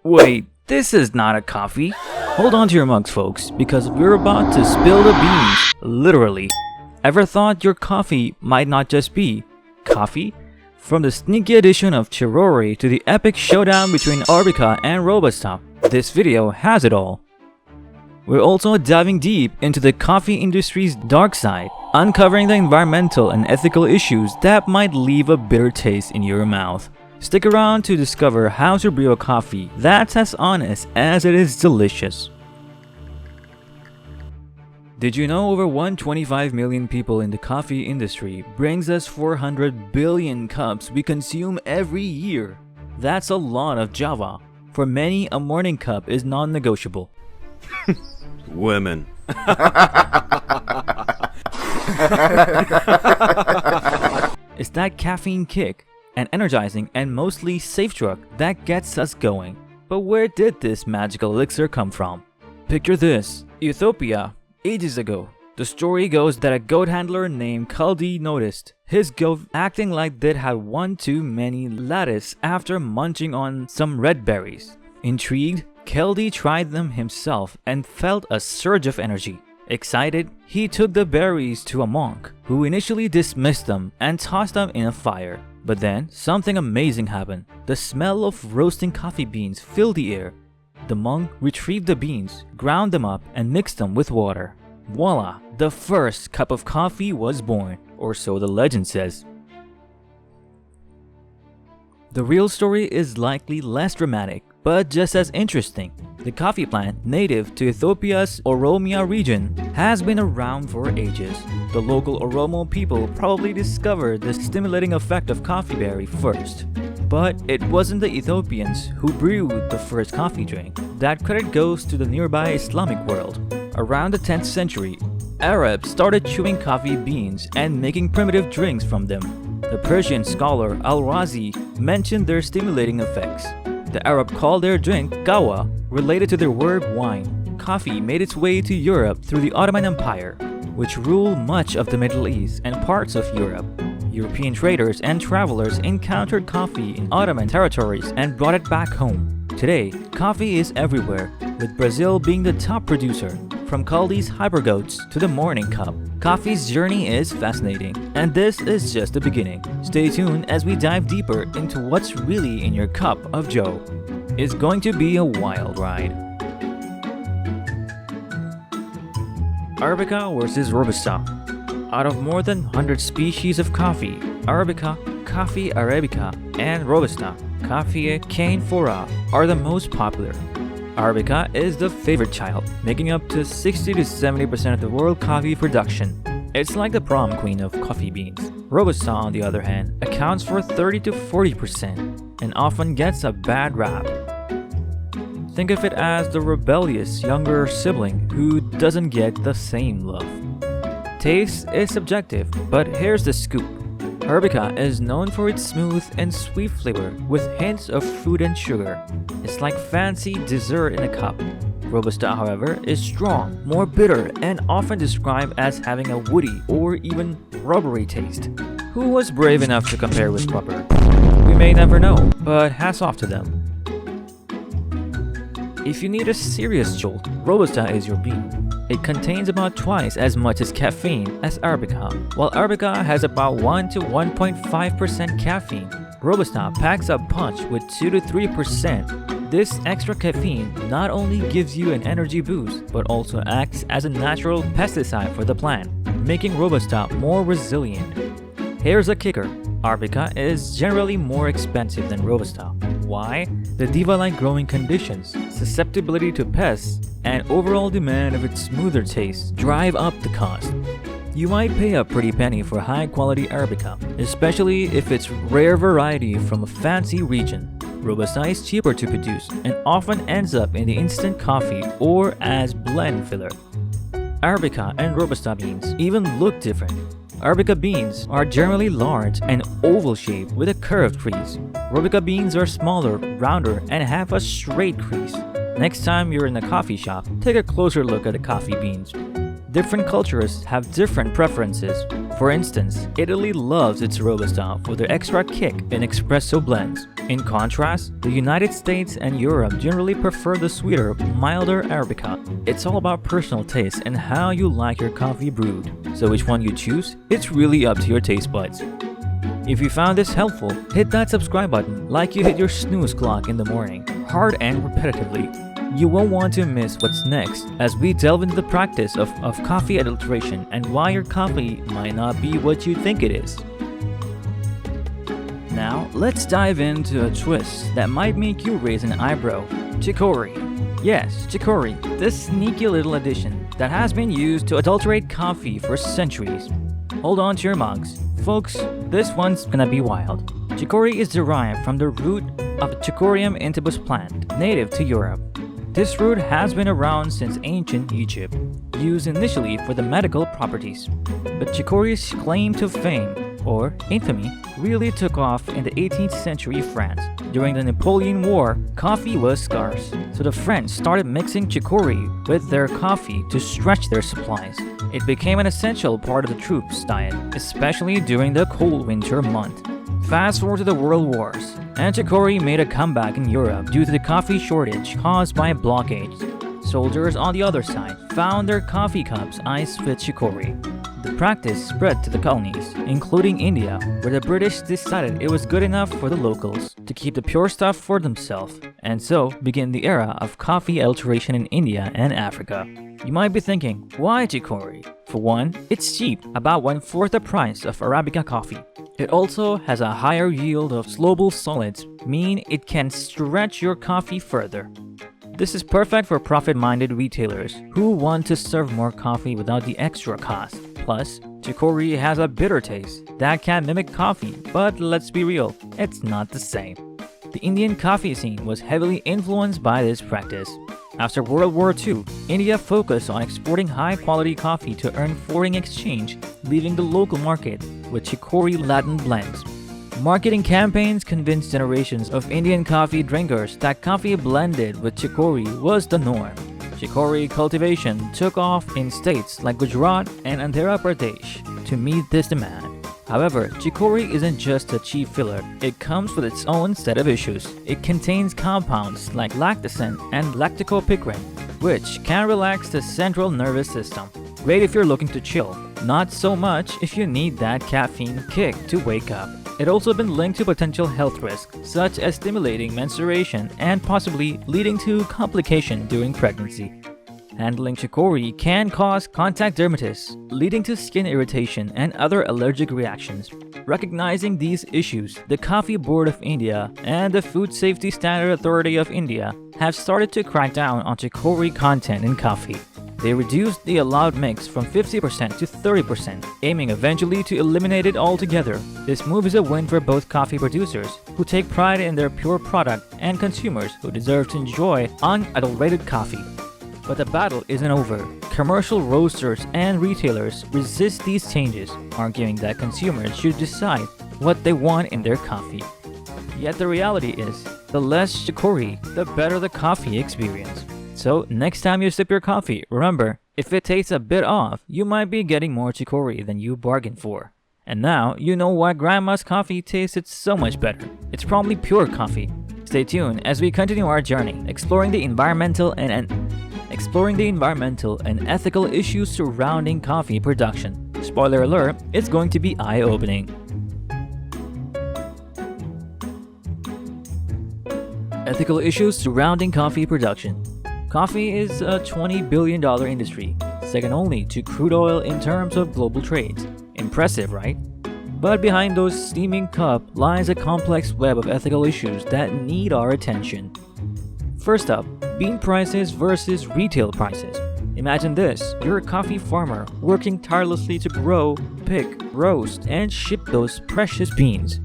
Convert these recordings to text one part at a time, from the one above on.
Wait, this is not a coffee. Hold on to your mugs, folks, because we're about to spill the beans, literally. Ever thought your coffee might not just be coffee? From the sneaky addition of chicory to the epic showdown between Arabica and Robusta, this video has it all. We're also diving deep into the coffee industry's dark side, uncovering the environmental and ethical issues that might leave a bitter taste in your mouth. Stick around to discover how to brew a coffee that's as honest as it is delicious. Did you know over 125 million people in the coffee industry brings us 400 billion cups we consume every year? That's a lot of Java. For many, a morning cup is non-negotiable. Women. It's that caffeine kick, an energizing and mostly safe drug that gets us going. But where did this magical elixir come from? Picture this: Ethiopia, ages ago. The story goes that a goat handler named Kaldi noticed his goat acting like they'd had one too many lettuce after munching on some red berries. Intrigued, Kaldi tried them himself and felt a surge of energy. Excited, he took the berries to a monk, who initially dismissed them and tossed them in a fire. But then, something amazing happened. The smell of roasting coffee beans filled the air. The monk retrieved the beans, ground them up, and mixed them with water. Voila! The first cup of coffee was born, or so the legend says. The real story is likely less dramatic, but just as interesting. The coffee plant, native to Ethiopia's Oromia region, has been around for ages. The local Oromo people probably discovered the stimulating effect of coffee berry first. But it wasn't the Ethiopians who brewed the first coffee drink. That credit goes to the nearby Islamic world. Around the 10th century, Arabs started chewing coffee beans and making primitive drinks from them. The Persian scholar Al-Razi mentioned their stimulating effects. The Arab called their drink gawa, related to their word wine. Coffee made its way to Europe through the Ottoman Empire, which ruled much of the Middle East and parts of Europe. European traders and travelers encountered coffee in Ottoman territories and brought it back home. Today, coffee is everywhere, with Brazil being the top producer. From Kaldi's hypergoats to the morning cup, coffee's journey is fascinating, and this is just the beginning. Stay tuned as we dive deeper into what's really in your cup of joe. It's going to be a wild ride. Arabica versus Robusta. Out of more than 100 species of coffee, Arabica, Coffee Arabica, and Robusta, Coffee Canefora, are the most popular. Arabica is the favorite child, making up to 60 to 70% of the world coffee production. It's like the prom queen of coffee beans. Robusta, on the other hand, accounts for 30 to 40% and often gets a bad rap. Think of it as the rebellious younger sibling who doesn't get the same love. Taste is subjective, but here's the scoop. Arabica is known for its smooth and sweet flavor with hints of fruit and sugar. It's like fancy dessert in a cup. Robusta, however, is strong, more bitter, and often described as having a woody or even rubbery taste. Who was brave enough to compare with rubber? We may never know, but hats off to them. If you need a serious jolt, Robusta is your bean. It contains about twice as much as caffeine as Arabica. While Arabica has about 1 to 1.5% caffeine, Robusta packs a punch with 2 to 3%. This extra caffeine not only gives you an energy boost, but also acts as a natural pesticide for the plant, making Robusta more resilient. Here's a kicker. Arabica is generally more expensive than Robusta. Why? The diva-like growing conditions, susceptibility to pests, and overall demand of its smoother taste drive up the cost. You might pay a pretty penny for high-quality Arabica, especially if it's rare variety from a fancy region. Robusta is cheaper to produce and often ends up in the instant coffee or as blend filler. Arabica and Robusta beans even look different. Arabica beans are generally large and oval-shaped with a curved crease. Arabica beans are smaller, rounder, and have a straight crease. Next time you're in a coffee shop, take a closer look at the coffee beans. Different cultures have different preferences. For instance, Italy loves its Robusta for the extra kick in espresso blends. In contrast, the United States and Europe generally prefer the sweeter, milder Arabica. It's all about personal taste and how you like your coffee brewed. So which one you choose, it's really up to your taste buds. If you found this helpful, hit that subscribe button like you hit your snooze clock in the morning, hard and repetitively. You won't want to miss what's next as we delve into the practice of coffee adulteration and why your coffee might not be what you think it is. Now, let's dive into a twist that might make you raise an eyebrow. Chicory. Yes, chicory, this sneaky little addition that has been used to adulterate coffee for centuries. Hold on to your mugs. Folks, this one's gonna be wild. Chicory is derived from the root of the Chicorium intybus plant, native to Europe. This root has been around since ancient Egypt, used initially for the medical properties. But chicory's claim to fame, or infamy, really took off in the 18th century France. During the Napoleon War, coffee was scarce, so the French started mixing chicory with their coffee to stretch their supplies. It became an essential part of the troops' diet, especially during the cold winter month. Fast forward to the World Wars, and chicory made a comeback in Europe due to the coffee shortage caused by blockades. Soldiers on the other side found their coffee cups iced with chicory. The practice spread to the colonies, including India, where the British decided it was good enough for the locals to keep the pure stuff for themselves, and so began the era of coffee adulteration in India and Africa. You might be thinking, why chicory? For one, it's cheap, about 1/4 the price of Arabica coffee. It also has a higher yield of soluble solids, meaning it can stretch your coffee further. This is perfect for profit-minded retailers who want to serve more coffee without the extra cost. Plus, chicory has a bitter taste that can mimic coffee, but let's be real, it's not the same. The Indian coffee scene was heavily influenced by this practice. After World War II, India focused on exporting high-quality coffee to earn foreign exchange, leaving the local market with chicory-laden blends. Marketing campaigns convinced generations of Indian coffee drinkers that coffee blended with chicory was the norm. Chicory cultivation took off in states like Gujarat and Andhra Pradesh to meet this demand. However, chicory isn't just a cheap filler, it comes with its own set of issues. It contains compounds like lactacin and lactocopicrin, which can relax the central nervous system. Great if you're looking to chill, not so much if you need that caffeine kick to wake up. It also been linked to potential health risks, such as stimulating menstruation and possibly leading to complication during pregnancy. Handling chicory can cause contact dermatitis, leading to skin irritation and other allergic reactions. Recognizing these issues, the Coffee Board of India and the Food Safety Standard Authority of India have started to crack down on chicory content in coffee. They reduced the allowed mix from 50% to 30%, aiming eventually to eliminate it altogether. This move is a win for both coffee producers, who take pride in their pure product, and consumers who deserve to enjoy unadulterated coffee. But the battle isn't over. Commercial roasters and retailers resist these changes, arguing that consumers should decide what they want in their coffee. Yet the reality is, the less chicory, the better the coffee experience. So next time you sip your coffee, remember, if it tastes a bit off, you might be getting more chicory than you bargained for. And now you know why Grandma's coffee tasted so much better. It's probably pure coffee. Stay tuned as we continue our journey, exploring the environmental and ethical issues surrounding coffee production. Spoiler alert, it's going to be eye-opening. Ethical issues surrounding coffee production. Coffee is a $20 billion industry, second only to crude oil in terms of global trade. Impressive, right? But behind those steaming cup lies a complex web of ethical issues that need our attention. First up, bean prices versus retail prices. Imagine this, you're a coffee farmer working tirelessly to grow, pick, roast, and ship those precious beans.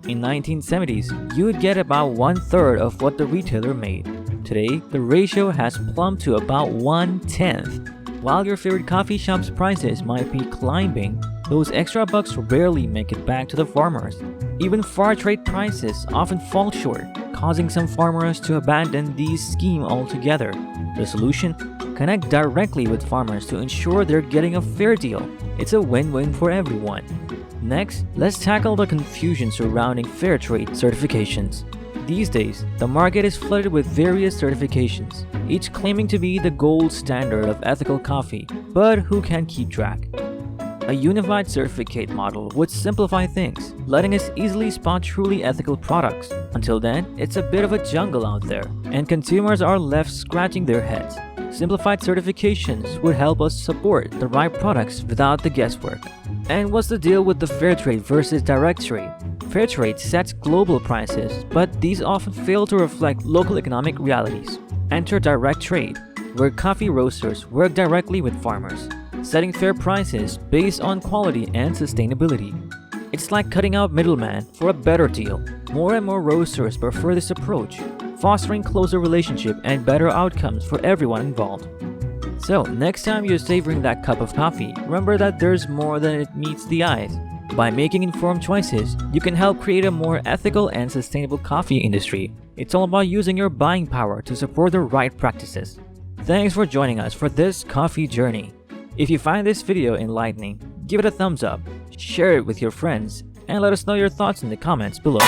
In 1970s, you would get about 1/3 of what the retailer made. Today, the ratio has plumbed to about 1/10. While your favorite coffee shop's prices might be climbing, those extra bucks rarely make it back to the farmers. Even fair trade prices often fall short, causing some farmers to abandon these schemes altogether. The solution? Connect directly with farmers to ensure they're getting a fair deal. It's a win-win for everyone. Next, let's tackle the confusion surrounding fair trade certifications. These days, the market is flooded with various certifications, each claiming to be the gold standard of ethical coffee, but who can keep track? A unified certificate model would simplify things, letting us easily spot truly ethical products. Until then, it's a bit of a jungle out there, and consumers are left scratching their heads. Simplified certifications would help us support the right products without the guesswork. And what's the deal with the fair trade versus direct trade? Fair trade sets global prices, but these often fail to reflect local economic realities. Enter direct trade, where coffee roasters work directly with farmers, setting fair prices based on quality and sustainability. It's like cutting out middlemen for a better deal. More and more roasters prefer this approach, fostering closer relationship and better outcomes for everyone involved. So, next time you're savoring that cup of coffee, remember that there's more than it meets the eyes. By making informed choices, you can help create a more ethical and sustainable coffee industry. It's all about using your buying power to support the right practices. Thanks for joining us for this coffee journey. If you find this video enlightening, give it a thumbs up, share it with your friends, and let us know your thoughts in the comments below.